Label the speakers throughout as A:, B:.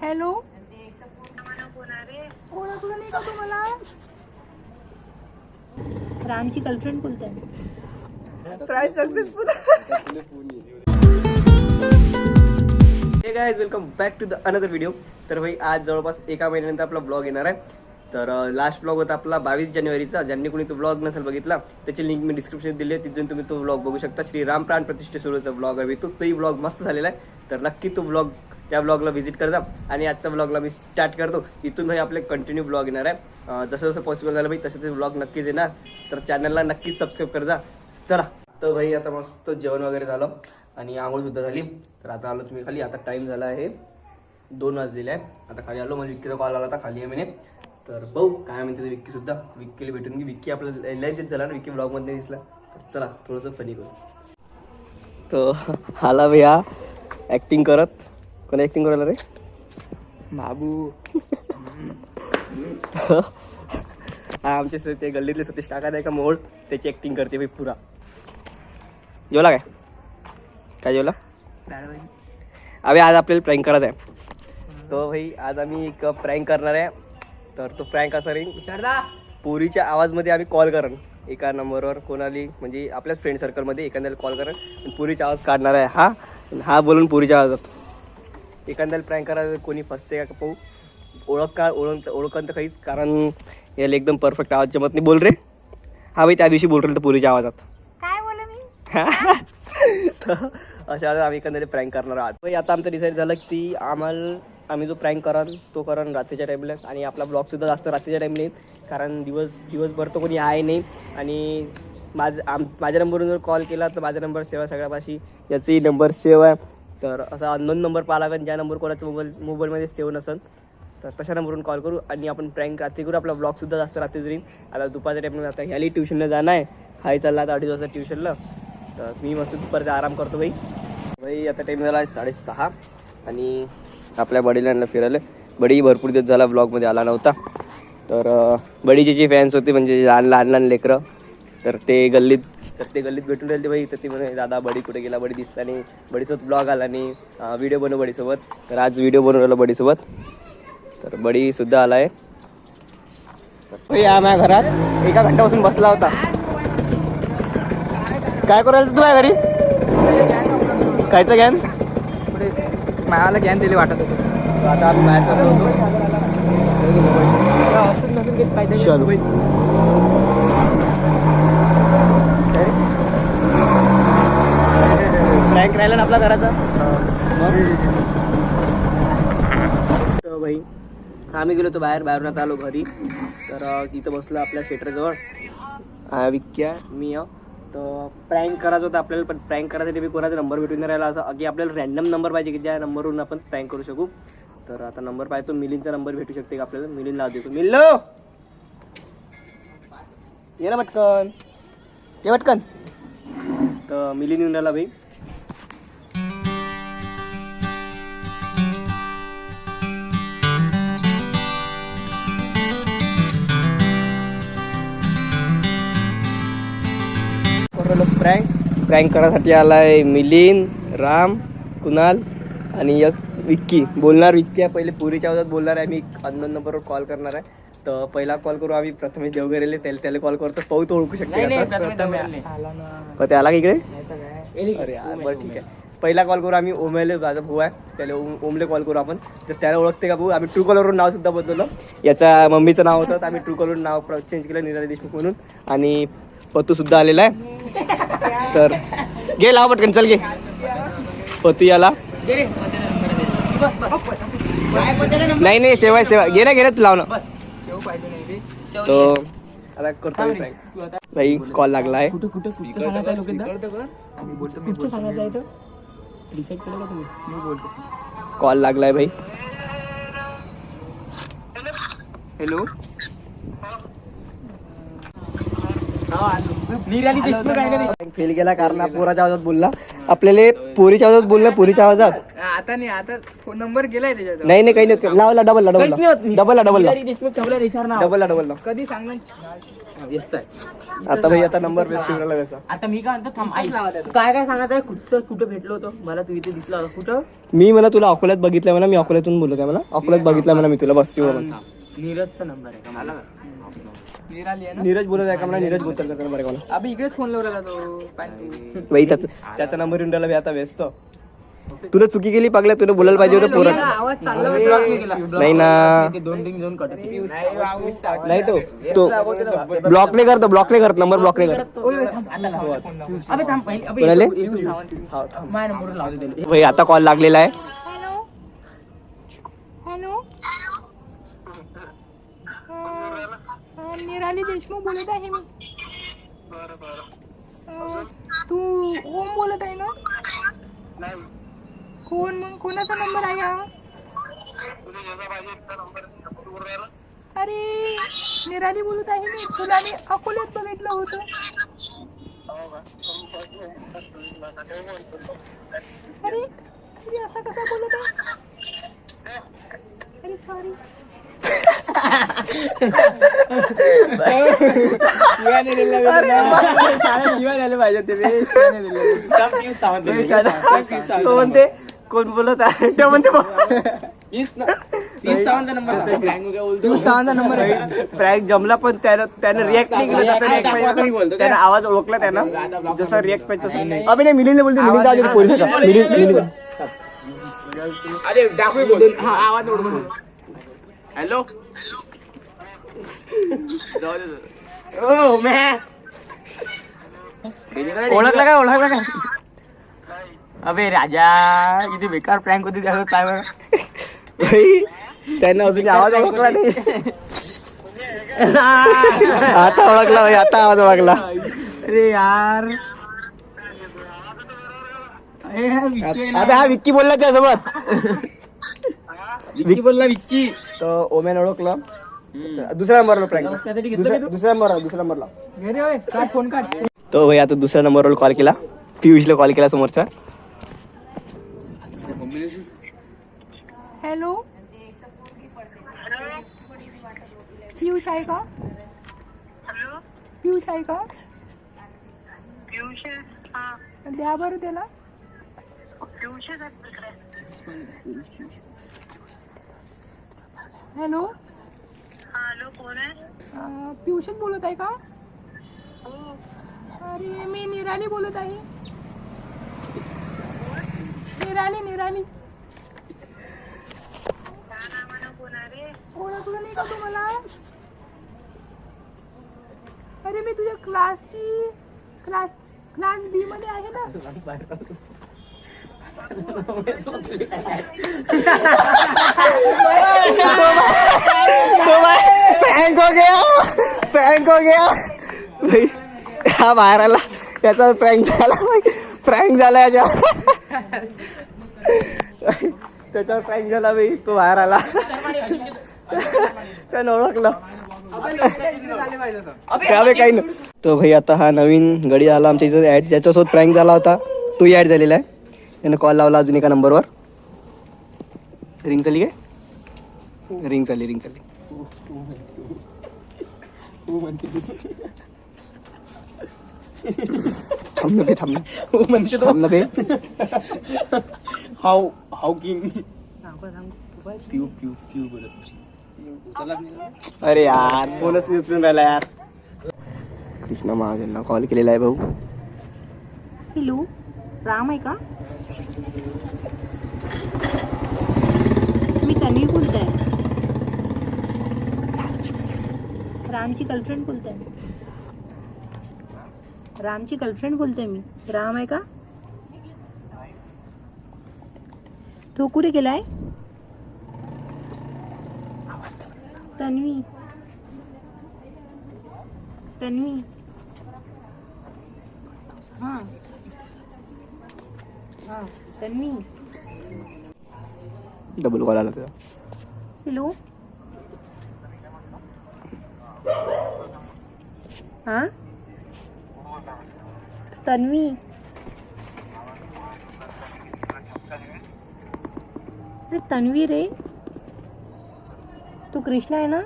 A: Hello, ओळखलं नाही का तुम्हाला? रामची गर्लफ्रेंड बोलते.
B: Try successful. Hey guys, welcome back to the another video. तर भाई आज जवळपास एका महिन्यानंतर आपला ब्लॉग येणार आहे. तर लास्ट ब्लॉग होता आपला 22 जानेवारीचा. ज्यांनी कोणी तो ब्लॉग नसेल बघितला त्याची लिंक मी डिस्क्रिप्शन दिली आहे, तिथून तुम्ही तो ब्लॉग बघू शकता. श्री राम प्राण प्रतिष्ठे सुरूचा ब्लॉग आहे तोही ब्लॉग मस्त झालेला आहे. तर नक्की तो ब्लॉग त्या ब्लॉगला व्हिजिट करा. आणि आजच्या ब्लॉगला मी स्टार्ट करतो. इथून भाई आपले कंटिन्यू ब्लॉग येणार आहे. जसं जसं पॉसिबल झालं भाई तसे ब्लॉग नक्कीच येणार. तर चॅनलला नक्कीच सबस्क्राईब करा. चला तर भाई आता मस्त जेवण वगैरे झालं आणि आंघोळ सुद्धा झाली. तर आता आलो तुम्ही खाली. आता टाइम झाला आहे 2 वाजलेले आहे. आता खाली आलो. मला विक्कीचा कॉल आला होता खाली आहे म्हणे. तर भाऊ काय म्हणते विक्की सुद्धा. विक्कीला भेटून की विक्की आपल्याला लय दिवस झाला ना विक्की ब्लॉग मध्ये दिसला. तर चला थोडंसं फनी करू. तो आला भैया ऍक्टिंग करत. कोण ऍक्टिंग करायला रे? बाबू. आमचे ते गल्लीतले सतीश काका नाही का मोड, त्याची ऍक्टिंग करते भाई पुरा. जेवला काय जेवला? अबे आज आपल्याला प्रँक करायचा आहे. तो भाई आज आम्ही एक प्रँक करणार आहे. तर तो प्रँक असा राहील, पोरीच्या आवाजमध्ये आम्ही कॉल करण एका नंबरवर कोणाली म्हणजे आपल्याच फ्रेंड सर्कलमध्ये एखाद्याला कॉल करण आणि पोरीचा आवाज काढणार आहे. हा बोलून पोरीच्या आवाजात एखाद्याला प्रँक करायचं. कोणी फसते का पाहू. ओळखन तर काहीच, कारण याला एकदम परफेक्ट आवाज जमत नाही. बोल रे. हा भाई त्या दिवशी बोल रे पोरीच्या आवाजात.
A: काय बोल मी?
B: अशा आम्ही एखाद्याला प्रँक करणार आहोत. भाई आता आमचं डिसाईड झालं की आम्ही जो प्रँक कराल तो कराल रात्रीच्या टाईमला. आणि आपला ब्लॉग सुद्धा जास्त रात्रीच्या टाईमला येईल, कारण दिवसभर तो कोणी आहे नाही. आणि माझ्या नंबरवरून जर कॉल केला तर माझा नंबर सेव्ह आहे सगळ्यापाशी. याचाही नंबर सेव्ह आहे. तर असा अननोन नंबर पाहा लागेल, ज्या नंबर कोणाचा मोबाईलमध्ये सेव्ह नसेल तर तशा नंबरवरून कॉल करू आणि आपण प्रँक रात्री करू. आपला ब्लॉगसुद्धा जास्त रात्री जाईल. आता दुपारच्या टाईमला आता ह्याली ट्युशनला जाणं आहे. हाही चालला आता 2:30 वाजता ट्युशनला. तर मी मस्त दुपारचा आराम करतो भाई. आता टाईम झाला 6:30 आणि आपल्या बडीला फिरायला. बडी भरपूर दिवस झाला ब्लॉगमध्ये आला नव्हता. तर बडीचे जे फॅन्स होते म्हणजे लहान लेकरं, तर ते गल्लीत भेटून राहिले भाई. तर ते म्हणे दादा बडी कुठे गेला, बडी दिसला नाही, बडीसोबत ब्लॉग आला नाही, व्हिडिओ बनव बडीसोबत. तर आज व्हिडिओ बनवून राहिलो बडीसोबत. तर बडी सुद्धा आलाय. या माझ्या घरात 1 घंट्यापासून बसला होता. काय करायला तू माझ्या घरी? खायचं ज्ञान मला ज्ञान दिले वाटत होतं. आता आम्ही बाहेर चाललो होतो. प्रँक राहिला ना आपला घराचा. तर भाई आम्ही गेलो होतो बाहेरून आता आलो घरी. तर तिथं बसलो आपल्या थिएटरजवळ विक्क्या मी. तर प्रँक करायचं होतं आपल्याला, पण प्रँक करायसाठी मी कोणाचा नंबर भेटून नाही राहिला. असं की आपल्याला रॅन्डम नंबर पाहिजे की ज्या नंबरवरून आपण प्रँक करू शकू. तर आता नंबर पाहिजे तो मिलिंदचा नंबर भेटू शकते का आपल्याला? मिलिंद लाव देतो. मिल्लो ये ना पटकन, ये पटकन. तर मिलिंद येऊन राहिला भाई. प्रँक करायसाठी आलाय मिलिंद, राम, कुणाल आणि एक विक्की. बोलणार विक्की आहे पहिले. पुरीच्या आवाजात बोलणार आहे. मी अननोन नंबरवर कॉल करणार आहे. तर पहिला कॉल करू आम्ही प्रथमेश देवघरेले. त्याला कॉल करतो. पाहू तो ओळखू शकतो. ते आला की इकडे? अरे यार बरं ठीक आहे. पहिला कॉल करू आम्ही ओमेले. माझा भाऊ आहे त्याला ओमले कॉल करू आपण. तर त्याला ओळखते का भाऊ? आम्ही ट्रू कॉलरवरून नाव सुद्धा बदललं. याच्या मम्मीचं नाव होतं तर आम्ही ट्रू कॉलरवरून नाव चेंज केलं निराली देशमुख म्हणून. आणि पतू सुद्धा आलेला आहे. तर घे लाव पटकन. चल घे पतू याला. नाही सेवा घे ना तू लाव ना. तो आता करतो भाई. कॉल लागला आहे. कॉल लागलाय भाई. हॅलो. फेल गेला कारण पोराच्या आवाजात बोलला. आपल्याला पोरीच्या आवाजात बोलणं, पोरीच्या आवाजात
C: आता नाही, आता फोन नंबर गेलाय त्याच्यात.
B: नाही नाही काही नाही. लावला डबल
C: काहीच नाही होत.
B: डबल
C: देशमुख ठेवला विचार ना.
B: डबल
C: कधी सांगणार व्यस्त आहे.
B: आता भाई आता नंबर व्यस्त करायला त्याचा.
C: आता मी काय म्हणतो थांब, ऐक. तू काय काय सांगत आहे? कुठं भेटलो होतो मला? तू इथे दिसला होता कुठं?
B: मी म्हणा तुला अकोल्यात बघितलं म्हणा, मी अकोल्यातून बोलत आहे म्हणा. अकोल्यात बघितलं म्हणा मी तुला बस
C: नीरजचा नंबर आहे का मला? निराली आहे ना?
B: नीरज बोलत आहे का म्हणा? नीरज बोलतात का नंबर मला?
C: अबे इकडेच फोन लावला तो.
B: भाई त्याचा नंबर येऊन राहिला आता व्यस्त. तुला चुकी केली पागल्या, तुला बोलायला पाहिजे होतं पोरात.
C: आवाज चालला ब्लॉक नाही केला.
B: नाही ना,
C: दोन रिंग दोन कट.
B: नाही तो ब्लॉक नाही करतो, नंबर ब्लॉक नाही करत.
C: अबे थांब पहिले. अबे
B: कोणाले?
C: माझ्या नंबरवर लावतो त्याला.
B: भाई आता कॉल लागलेला आहे.
A: हॅलो हॅलो निराली देशमुख बोलत आहे मी. तू ओम बोलत आहे ना? कोण मग? कोणाचा नंबर आहे हा? अरे निराली बोलत आहे मी. तुला मी अकोल्यात बघितलं होतं. अरे अरे असं कसं बोलत आहे? अरे सॉरी.
B: तो म्हणते कोण बोलत आहे? तो म्हणते प्रँक जमला, पण त्यानं रिॲक्ट नाही केलं जसं react पाहिजे. त्यानं आवाज ओळखला, त्यानं जसं रिॲक्ट पाहिजे तसं. अबे नाही, मिलिंदला बोलते. मिलिंद आवाज पोलिसाचा. मिलिंद
C: अरे दाखवी बोल. हा आवाज ओळखून. हॅलो ओळखला काय? अबे राजा, किती बेकार प्रँक होती त्यावर. काय
B: भाई त्यानं अजून आवाज ओळखला नाही. आता ओळखला भाई, आता आवाज ओळखला.
C: अरे यार,
B: अबे हा विक्की बोलला त्यासोबत.
C: विक्की बोलला. विक्की
B: तर ओमॅन ओळखलं. दुसऱ्या नंबरला प्रँक. दुसऱ्या नंबरला
C: घे रे, काट फोन काट.
B: तो भाई आता दुसऱ्या नंबरवर कॉल केला. पियुषला कॉल केला समोरचा.
A: हॅलो पियुष आहे का? पियुष आहे का? द्या बरं त्याला. हॅलो कोण आहे? पियुषच बोलत आहे का? अरे मी निराली बोलत आहे. निराली ओळखलं नाही का तुम्हाला? अरे मी तुझ्या क्लास बी मध्ये आहे ना.
B: प्रँक हो गया भाई. हा बाहेर आला, याचा प्रँक झाला याच्या. त्याच्यावर प्रँक झाला भाई. तो बाहेर आला, त्यानं ओळखलं. काही नाही. तो भाई आता हा नवीन गडी आला आमच्या इथं ऍड, ज्याच्यासोबत प्रँक झाला होता तोही ऍड झालेला आहे. त्यानं कॉल लावला अजून एका नंबरवर. रिंग चालली काय? रिंग चालली. थांब ना बे.
C: How king.
B: अरे यार, फोनच नाही उचलून राहिला यार. कृष्णा महाजनला कॉल केलेला आहे भाऊ.
A: हॅलो राम आहे का? मी तन्वी बोलत आहे. रामची गर्लफ्रेंड बोलते मी. मी. राम आहे का? तो कुठे गेलाय? तन्वी हा तन्वी.
B: डबल कॉल आला त्याचा.
A: हॅलो हा तन्वी अरे तन्वी रे, तू कृष्णा आहे ना?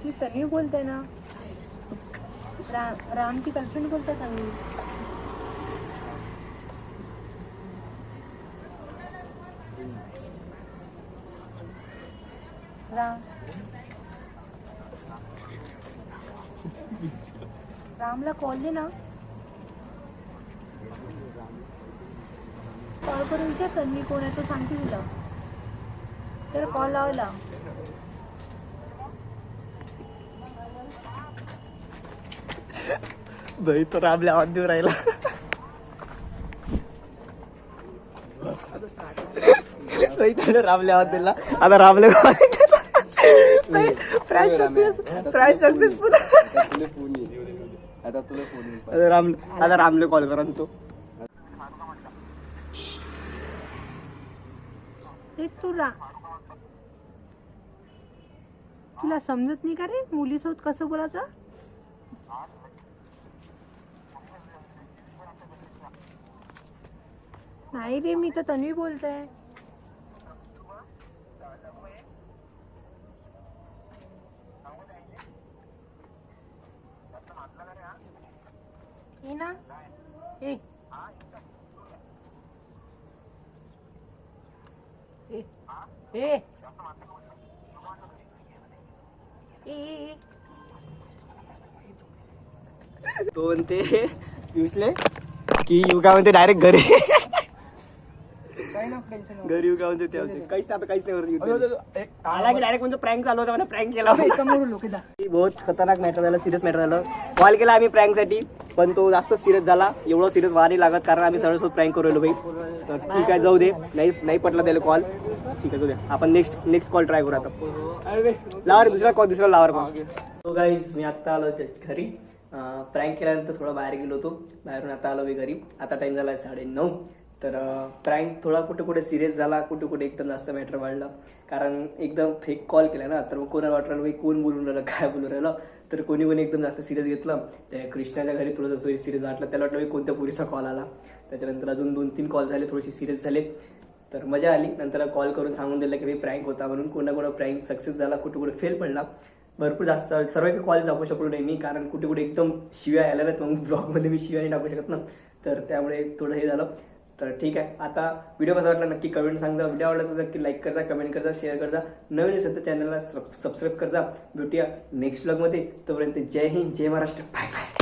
A: मी तन्वी बोलते ना, रामची गर्लफ्रेंड बोलते तन्वी. रामला कॉल दे ना, कॉल करून विचार तन्वी कोण आहे तो सांगते तुला. तर कॉल लावला.
B: भाई तो रामला आवाज देऊ राहिला. रामला आवाज दिला. आता रामले प्राइस सक्सेसफुल. आता रामले कॉल करा तो.
A: तुला समजत नाही का रे मुलीसोबत कसं बोलायचं? नाही रे, मी तर तन्वी बोलते. ये ना ए ए ए ए
B: तो म्हणते पियुषले की येऊ का म्हणते डायरेक्ट घरी. घरी येऊ का म्हणते ते काहीच नाही आला की डायरेक्ट म्हणजे प्रँक चालू होता. प्रँक केला बहुत खतरनाक मॅटर झालं, सिरियस मॅटर झालं. कॉल केला आम्ही प्रँक साठी, पण तो जास्त सिरियस झाला. एवढं सिरियस व्हा नाही लागत, कारण आम्ही सरळ प्रँक करू भाई. तर ठीक आहे, जाऊ दे. नाही पटला त्याला कॉल. ठीक आहे, जाऊ दे. आपण नेक्स्ट कॉल ट्राय करू आता. लावर दुसरा लावर. तो गाईज मी आत्ता आलो घरी. प्रँक केल्यानंतर थोडा बाहेर गेलो होतो. बाहेरून आता आलो मी घरी. आता टाइम झाला 9:30. तर प्रँक थोडा कुठे सिरियस झाला, कुठे एकदम जास्त मॅटर वाढला. कारण एकदम फेक कॉल केला ना, तर मग कोणाला वाटलं बाई कोण बोलून राहिलं, काय बोलून राहिलं. तर कोणी एकदम जास्त सिरियस घेतलं. त्या कृष्णाच्या घरी थोडंसं सिरियस वाटलं. त्याला वाटलं कोणत्या पुरीचा कॉल आला. त्याच्यानंतर अजून 2-3 कॉल झाले, थोडेसे सिरियस झाले. तर मजा आली. नंतर कॉल करून सांगून दिलं की प्रँक होता म्हणून. कोणा प्रँक सक्सेस झाला, कुठे फेल पडला. भरपूर जास्त सर्व काही कॉल दाखवू शकलो नाही मी, कारण कुठे एकदम शिव्या आल्या नाहीत. मग ब्लॉगमध्ये मी शिव्या नाही टाकू शकत ना, तर त्यामुळे थोडं हे झालं. तर ठीक आहे, आता व्हिडिओ कसा वाटला नक्की कमेंट सांगा. व्हिडिओ आवडला असेल नक्की लाईक करजा, कमेंट करजा, शेअर करजा. नवीन असेल तर चॅनलला सबस्क्राईब करजा. भेटूया नेक्स्ट ब्लॉगमध्ये. तोपर्यंत जय हिंद, जय महाराष्ट्र, बाय बाय.